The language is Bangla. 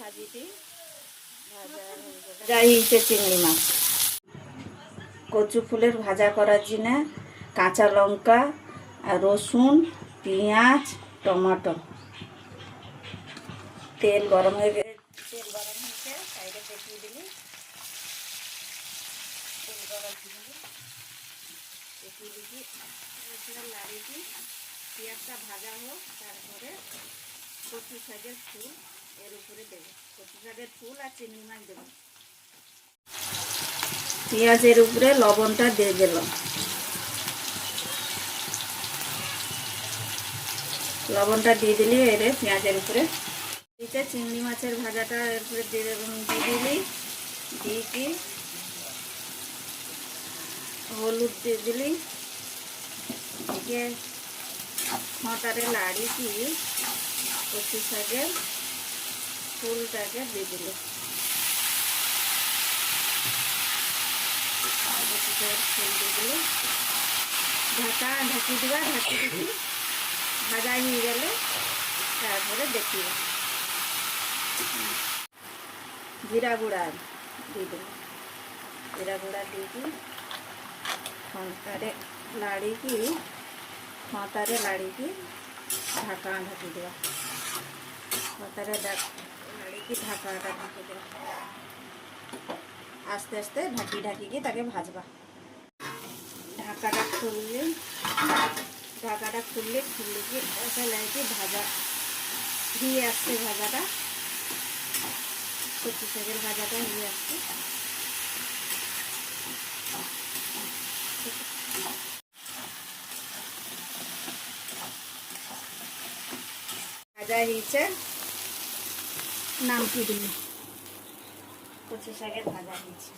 ভাজিটি ভাজা হয়েছে চিংড়ি মাছ। কচু ফুলের ভাজা করার জন্য কাঁচা লঙ্কা আর রসুন, পেঁয়াজ, টমেটো, তেল গরম হয়েছে, সাইডে পেঁচিয়ে দিলি, তেল গরম দিলি, পেঁচিয়ে দিবি, লাড়ি দিই, পেঁয়াজটা ভাজা হোক, তারপরে কচু শাকের ফুল এর উপরে দেবো, কচু শাকের ফুল আর চিংড়ি মাছ দেবো। পেঁয়াজের উপরে লবণটা দিয়ে দিলাম, লবণটা দিয়ে দিলি এরে পেঁয়াজের উপরে দিতে চিংড়ি মাছের ভাজাটা এর উপরে দিয়ে দিলি, দিয়ে কি হলুদ দিয়ে দিলি, দিয়ে খটারে লাড়ি কি কচু শাকের ফুলটাকে দিয়ে দিলি, কচু শাকের ফুল দিয়ে দিলি, ঢাকি দিবা, ঢাকি দিবি, ভাজা হয়ে গেলে তারপরে দেখিবা জিরা গুঁড়া দিয়ে দেবো, জিরা গুঁড়া দিয়ে কি খটারে লাড়িকি ঢাকা ঢাকি দেওয়া, খটারে লাড়িকি ঢাকাটা ঢাকি দেওয়া, আস্তে আস্তে ঢাকি ঢাকি তাকে ভাজবা। ঢাকাটা খুললে কি এসে লাগে ভাজা দিয়ে আসছে, ভাজাটা কচু শাকের ভাজাটা হয়ে আসছে। ভাজা হয়েছে, নামটি দিল, কচু শাকের ভাজা হয়েছে।